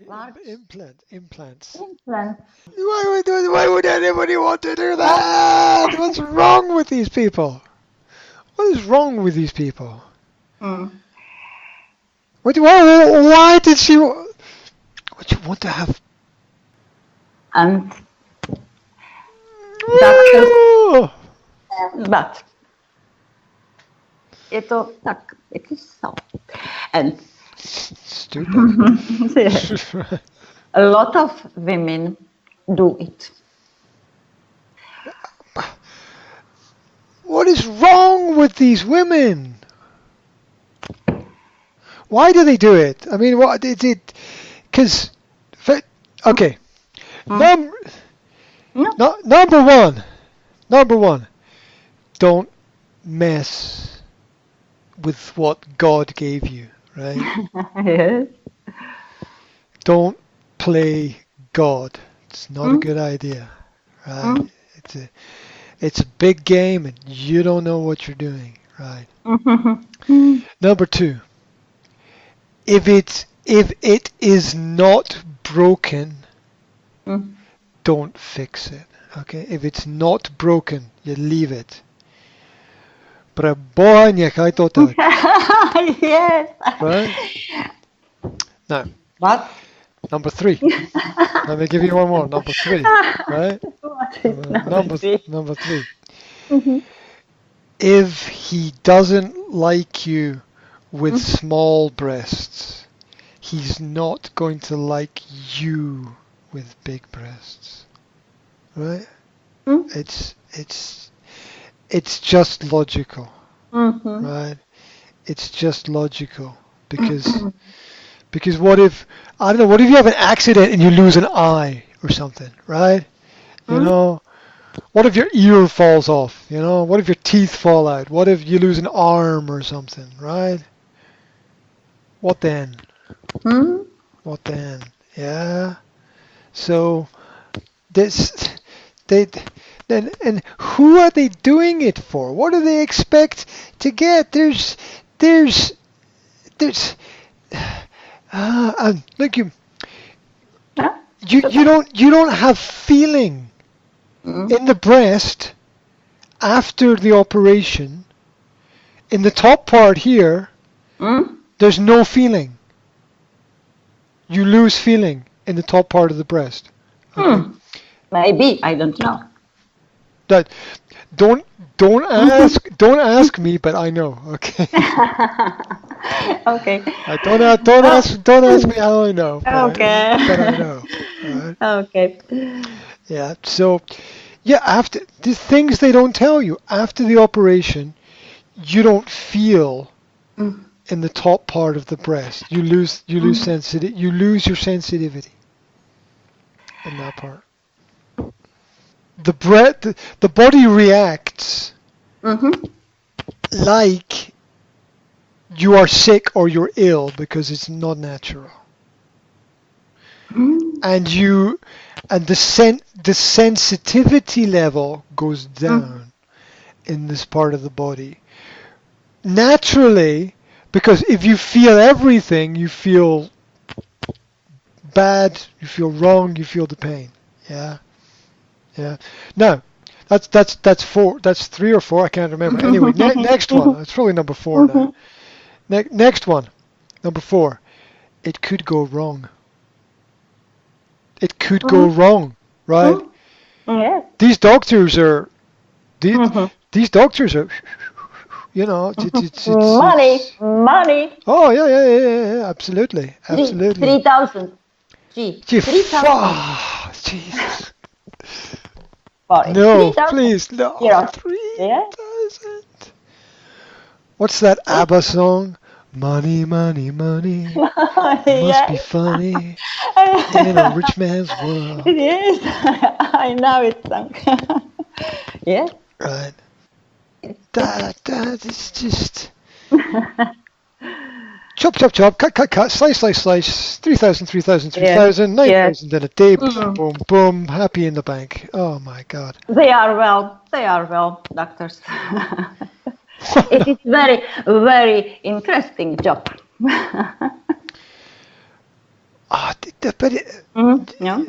large Implants. implants. Why would anybody want to do that? What's wrong with these people? What is wrong with these people? Why did she? Would you want to have? And doctors, but tak, it is so. And stupid. A lot of women do it. What is wrong with these women? Why do they do it? I mean, what is it? Because, okay, number one, don't mess with what God gave you, right? Yes. Don't play God. It's not a good idea, right? It's a big game and you don't know what you're doing, right? Number two, if it is not broken, don't fix it. Okay? If it's not broken, you leave it. Yes. Right? Now, What? number three. Let me give you one more. Number three. Right? Number three. If he doesn't like you with small breasts, he's not going to like you with big breasts. Right? It's just logical. Right? It's just logical because what if you have an accident and you lose an eye or something, right? You know, what if your ear falls off? You know, what if your teeth fall out? What if you lose an arm or something, right? What then? What then? Yeah. So and who are they doing it for? What do they expect to get? There's look, you don't have feeling in the breast after the operation. In the top part here, there's no feeling. You lose feeling in the top part of the breast. Okay? Maybe, I don't know. That don't ask me, but I know. Okay. Okay. Don't ask me how I know. But but I know. Right? Okay. Yeah. So, yeah. After the things they don't tell you after the operation, you don't feel in the top part of the breast. You lose your sensitivity in that part. The body reacts like you are sick or you're ill because it's not natural. And the sensitivity level goes down in this part of the body. Naturally, because if you feel everything, you feel bad, you feel wrong, you feel the pain. Yeah. Yeah. No, that's four. That's 3 or 4. I can't remember. Anyway, next one. It's probably number 4 now. Next one, number 4. It could go wrong. It could go wrong, right? Yeah. These doctors are. These doctors are. You know, it's money. Oh yeah, absolutely. 3,000. 3,000. Jesus. No, 3, please, no. 3,000. What's that ABBA song? Money, money, money. Must be funny in a rich man's world. Yes, I know it song. Yeah. Right. That is just. Chop, cut, slice. 3,000, 9,000 in a day. Boom, boom, happy in the bank. Oh my God. They are well, doctors. It is very, very interesting job. Yeah.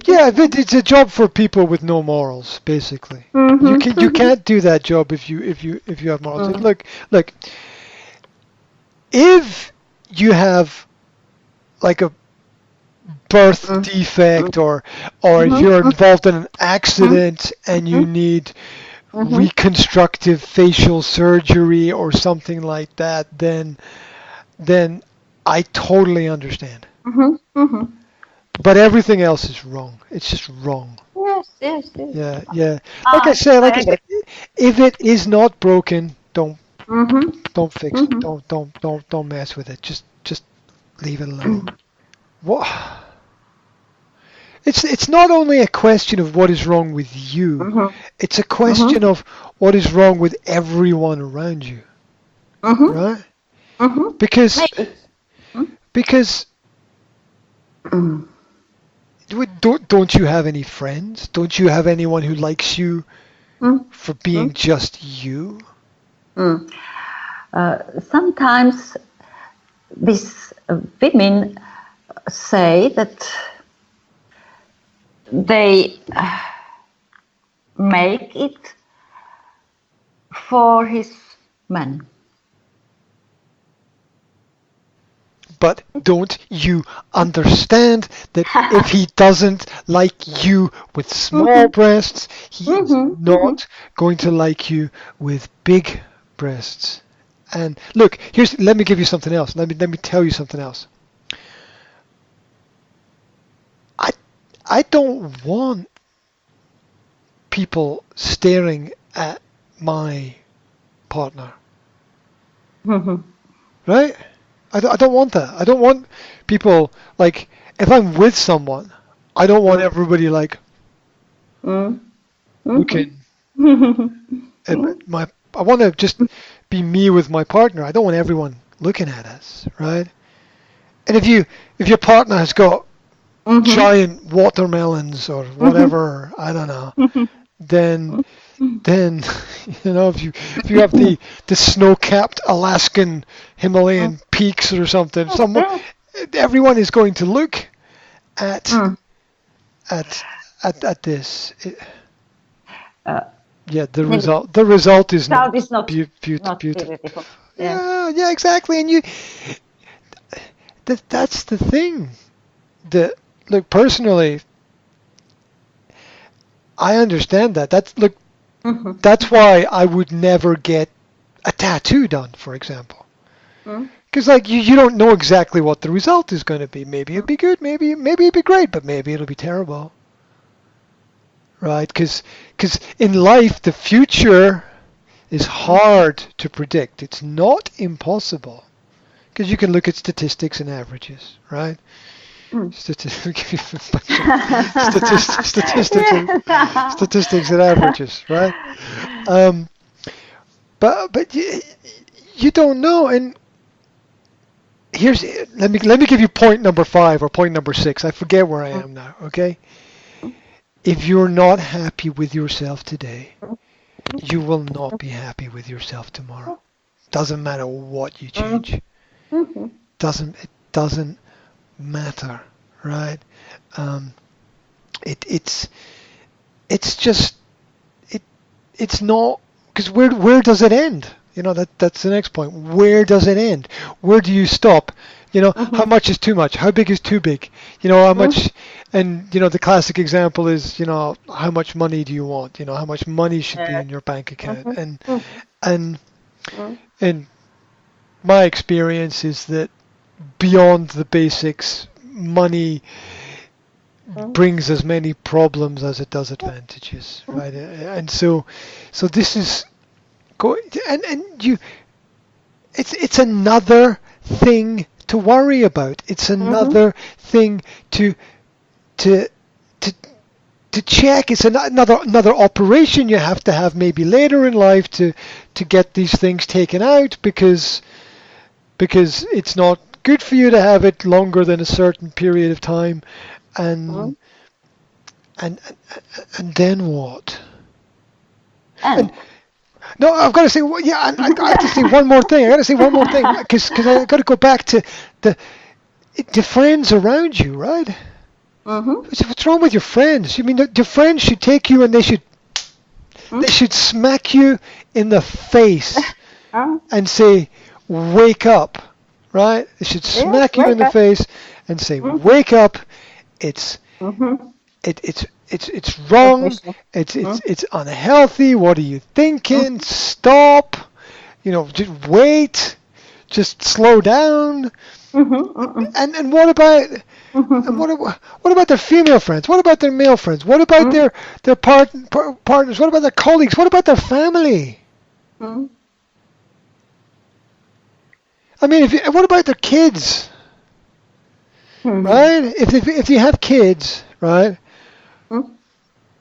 Yeah, it's a job for people with no morals, basically. You can't do that job if you have morals. Look, if you have like a birth defect or you're involved in an accident and you need reconstructive facial surgery or something like that, then I totally understand. But everything else is wrong. It's just wrong. Yes. Yeah. Like I said, if it is not broken, don't fix it. Don't mess with it. Just leave it alone. What? It's not only a question of what is wrong with you. It's a question of what is wrong with everyone around you. Right? Because don't you have any friends? Don't you have anyone who likes you for being just you? Sometimes these women say that they make it for his man. But don't you understand that if he doesn't like you with small breasts, he is not going to like you with big breasts? And look, let me give you something else. Let me tell you something else. I don't want people staring at my partner. Right? I don't want that. I don't want people, like, if I'm with someone, I don't want everybody, like, looking at I want to just be me with my partner. I don't want everyone looking at us, right? And if your partner has got giant watermelons or whatever, I don't know, then if you have the snow-capped Alaskan Himalayan peaks or something, everyone is going to look at this. The result is not beautiful. Yeah, exactly. And that's the thing. Look, personally, I understand that. That's why I would never get a tattoo done, for example. Because you don't know exactly what the result is going to be. Maybe it'll be good, maybe it'll be great, but maybe it'll be terrible. Right? Because in life, the future is hard to predict. It's not impossible. Because you can look at statistics and averages, right? Statistics and averages, right? But you don't know. And let me give you point number 5 or point number 6. I forget where I am now. Okay. If you're not happy with yourself today, you will not be happy with yourself tomorrow. Doesn't matter what you change. It doesn't matter, right? It's not, because where does it end? That's the next point. Where does it end? Where do you stop? How much is too much? How big is too big? How much? And the classic example is how much money do you want? How much money should be in your bank account? And my experience is that beyond the basics, money brings as many problems as it does advantages, right? And so this is it's another thing to worry about. It's another thing to check. It's another operation you have to have maybe later in life to get these things taken out because it's not good for you to have it longer than a certain period of time, and then what? No, I've got to say, I have to say one more thing. Because I got to go back to the friends around you, right? What's wrong with your friends? You mean your friends should take you and they should smack you in the face and say, "Wake up," right? They should smack you in the face and say, "Wake up! It's wrong. It's unhealthy. What are you thinking? Stop. Just wait. Just slow down." And what about what about their female friends? What about their male friends? What about their partners? What about their colleagues? What about their family? I mean, what about their kids? Right? If you have kids, right?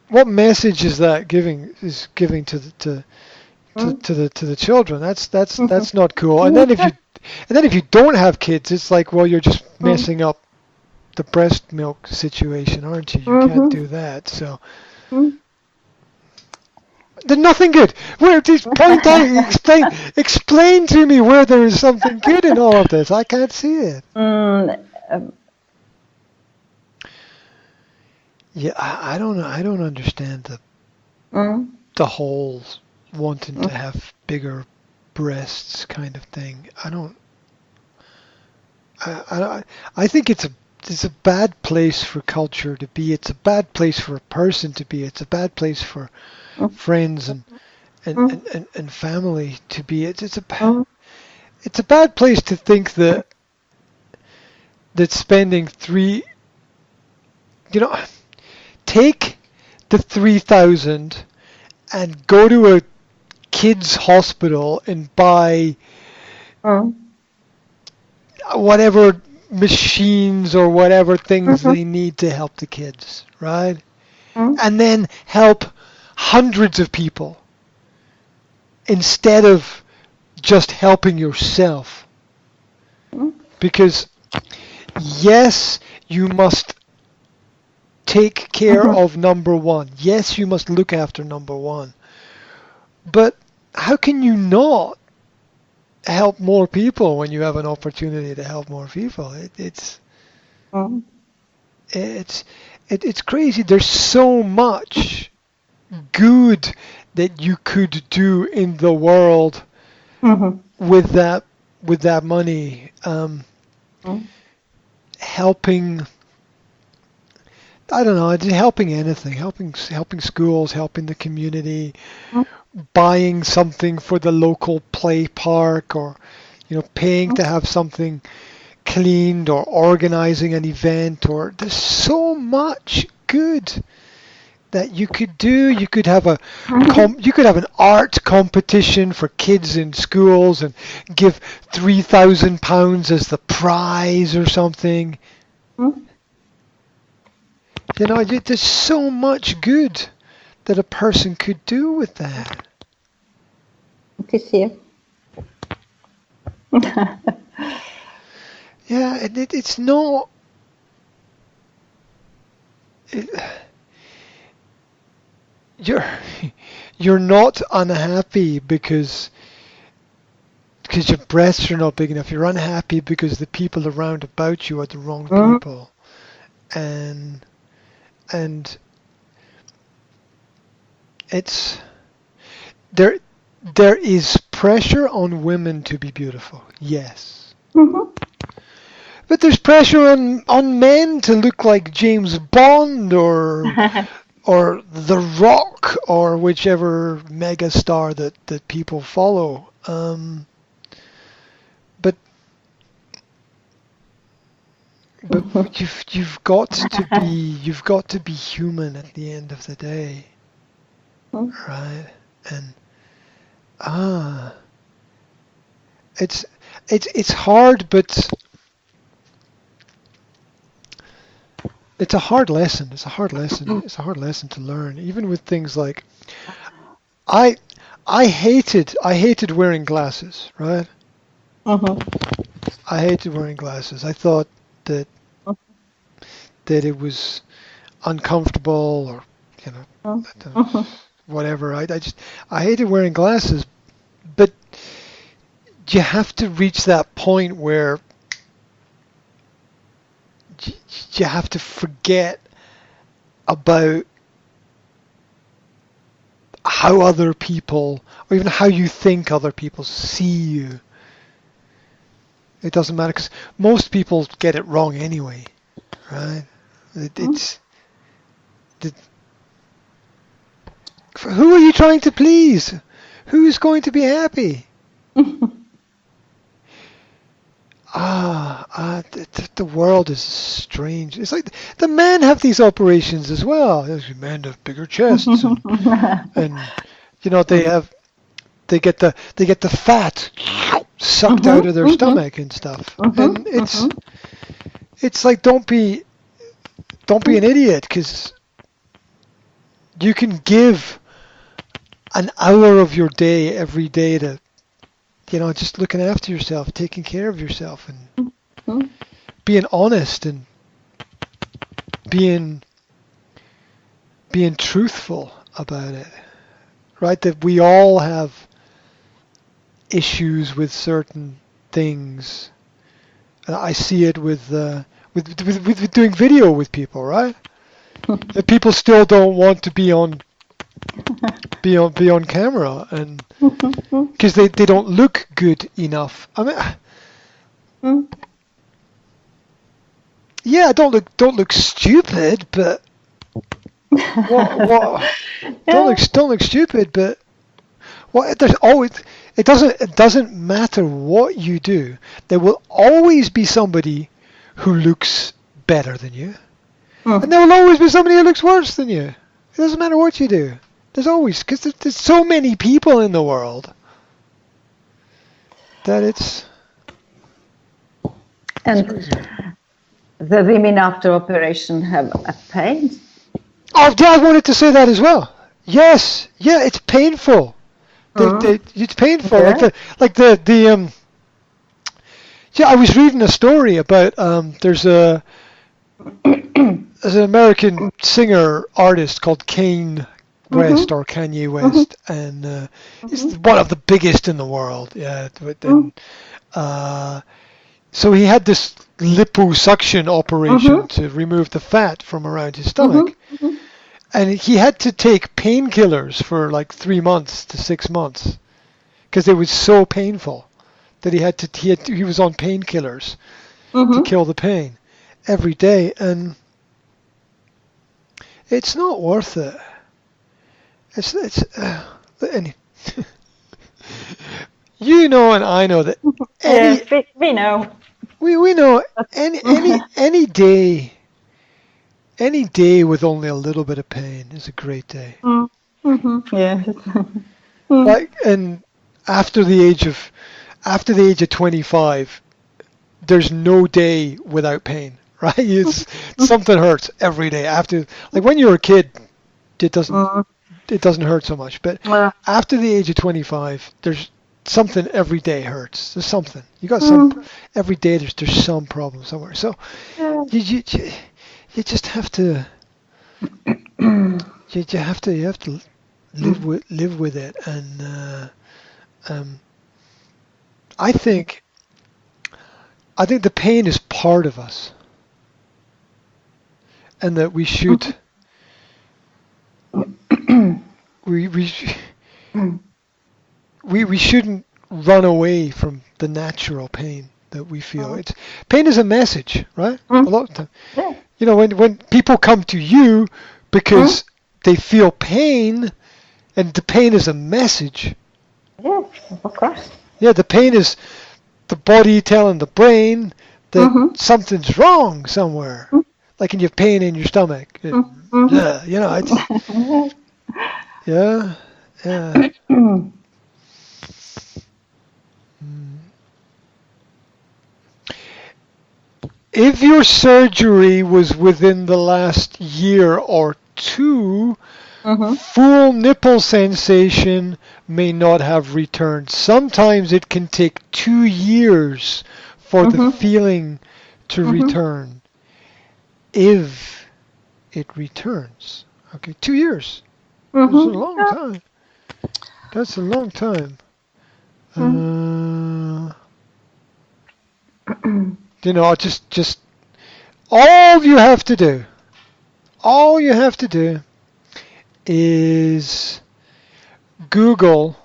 What message is that giving to the children? That's not cool. And then if you don't have kids, it's like, well, you're just messing up the breast milk situation, aren't you? You can't do that. So there's nothing good. Where point out, explain to me where there is something good in all of this. I can't see it. Yeah, I don't know. I don't understand the whole wanting to have bigger breasts kind of thing. I think it's a bad place for culture to be. It's a bad place for a person to be. It's a bad place for friends and family to be. It's a bad place to think that spending take the 3,000 and go to a kids' hospital and buy whatever machines or whatever things they need to help the kids, right? And then help hundreds of people instead of just helping yourself. Because yes, you must take care of number one. Yes, you must look after number one. But how can you not help more people when you have an opportunity to help more people? It's crazy. There's so much good that you could do in the world with that money. Helping, I don't know, helping anything, helping schools, helping the community, buying something for the local play park, or paying to have something cleaned, or organizing an event, or there's so much good that you could do. You could have an art competition for kids in schools and give £3,000 as the prize or something. There's so much good that a person could do with that. Yeah, and it's not. You're not unhappy because your breasts are not big enough. You're unhappy because the people around about you are the wrong people, and it's there is pressure on women to be beautiful, yes. But there's pressure on men to look like James Bond or The Rock or whichever mega star that people follow. But you've got to be human at the end of the day, right? And it's hard, but it's a hard lesson. It's a hard lesson to learn, even with things like I hated wearing glasses, right? I hated wearing glasses. I thought that it was uncomfortable, or whatever. I hated wearing glasses, but you have to reach that point where you have to forget about how other people, or even how you think other people see you. It doesn't matter, because most people get it wrong anyway, right? Who are you trying to please? Who's going to be happy? The world is strange. It's like the men have these operations as well. Men have bigger chests, and you know they get the fat sucked out of their stomach and stuff. And it's like don't be an idiot, because you can give an hour of your day every day to, you know, just looking after yourself, taking care of yourself, and being honest and being truthful about it, right? That we all have issues with certain things. I see it with doing video with people, right? That people still don't want to be on camera, and because they don't look good enough. I mean, yeah, don't look stupid, but what don't look stupid, but what? There's always, it doesn't matter what you do. There will always be somebody who looks better than you, and there will always be somebody who looks worse than you. It doesn't matter what you do. There's always, because there's so many people in the world that it's. And the women after operation have a pain. Oh, yeah, I wanted to say that as well. Yes, yeah, it's painful. It's painful. Yeah. Yeah, I was reading a story about there's an American singer artist called Kanye West, or Kanye West, and he's one of the biggest in the world. Yeah, and so he had this liposuction operation to remove the fat from around his stomach, and he had to take painkillers for like 3 months to 6 months because it was so painful that he was on painkillers to kill the pain every day, and it's not worth it. It's you know, and I know that we know. We know any day with only a little bit of pain is a great day. Yeah. Like, and after the age of 25, there's no day without pain, right? Something hurts every day. After, like when you're a kid, it doesn't hurt so much, but after the age of 25, there's something every day hurts. There's something. You got some every day. There's some problem somewhere. So you just have to you have to live with it, and I think the pain is part of us, and that we should we shouldn't run away from the natural pain that we feel. Pain is a message, right? A lot of time. Yeah. You know, when people come to you because they feel pain, and the pain is a message. Yes, of course. Yeah, the pain is the body telling the brain that something's wrong somewhere. Like when you have pain in your stomach. You know, it's yeah. If your surgery was within the last year or two, full nipple sensation may not have returned. Sometimes it can take 2 years for the feeling to return, if it returns. Okay, 2 years. That's a long time. That's a long time. You know, just all you have to do is Google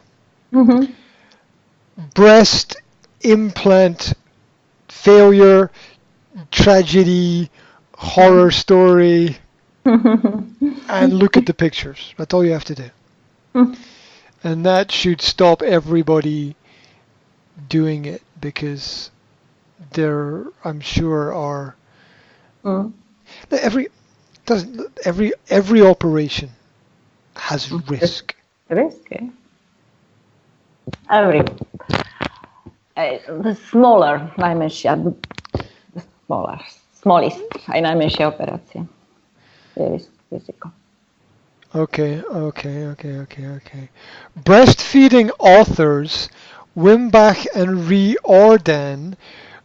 breast implant failure, tragedy, horror story, and look at the pictures. That's all you have to do. And that should stop everybody doing it, because there, I'm sure, are every operation has risk. Risky. Every the smaller najmniejsza, the smallest najmniejsza operacja. Jest ryzyko. Okay. Breastfeeding authors Wimbach and Riordan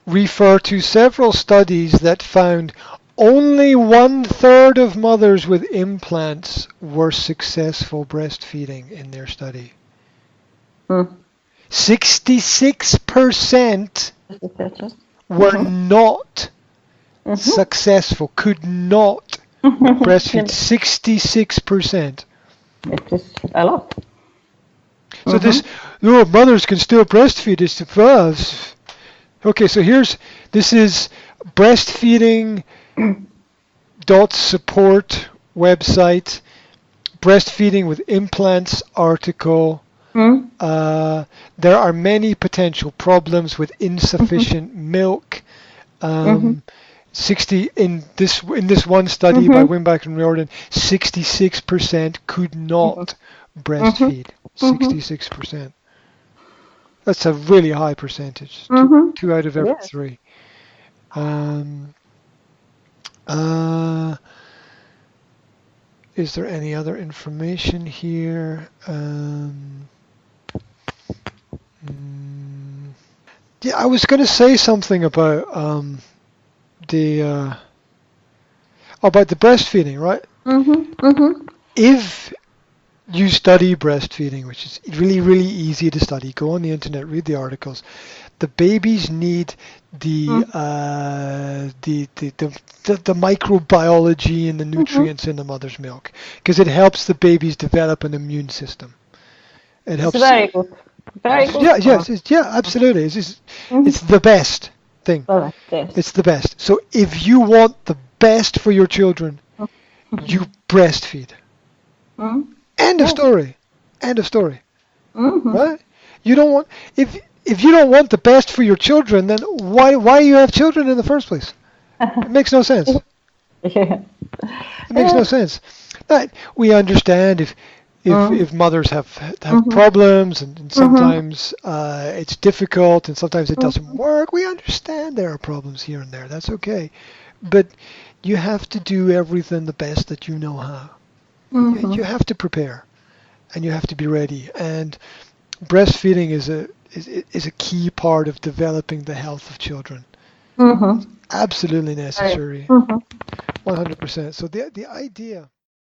refer to several studies that found only 1/3 of mothers with implants were successful breastfeeding in their study. 66% were not successful, could not breastfeed. 66%. It is a lot. So mothers can still breastfeed. Okay, so this is breastfeeding.support website, breastfeeding with implants article. There are many potential problems with insufficient milk. 60 in this one study by Wimbach and Riordan, 66% could not breastfeed. 66%. That's a really high percentage. Two out of every three. Is there any other information here? Yeah, I was going to say something about the breastfeeding, right? If you study breastfeeding, which is really, really easy to study, go on the internet, read the articles. The babies need the microbiology and the nutrients in the mother's milk, because it helps the babies develop an immune system. It helps. It's very good. Very good. Yeah, absolutely. It's the best thing. It's the best. So if you want the best for your children, you breastfeed. End of story. Right? You don't want if you don't want the best for your children, then why you have children in the first place? It makes no sense. It makes no sense. Right. We understand if mothers have problems and sometimes it's difficult and sometimes it doesn't work. We understand there are problems here and there. That's okay. But you have to do everything the best that you know how. You have to prepare and you have to be ready. And breastfeeding is a key part of developing the health of children. It's absolutely necessary. 100%. So the idea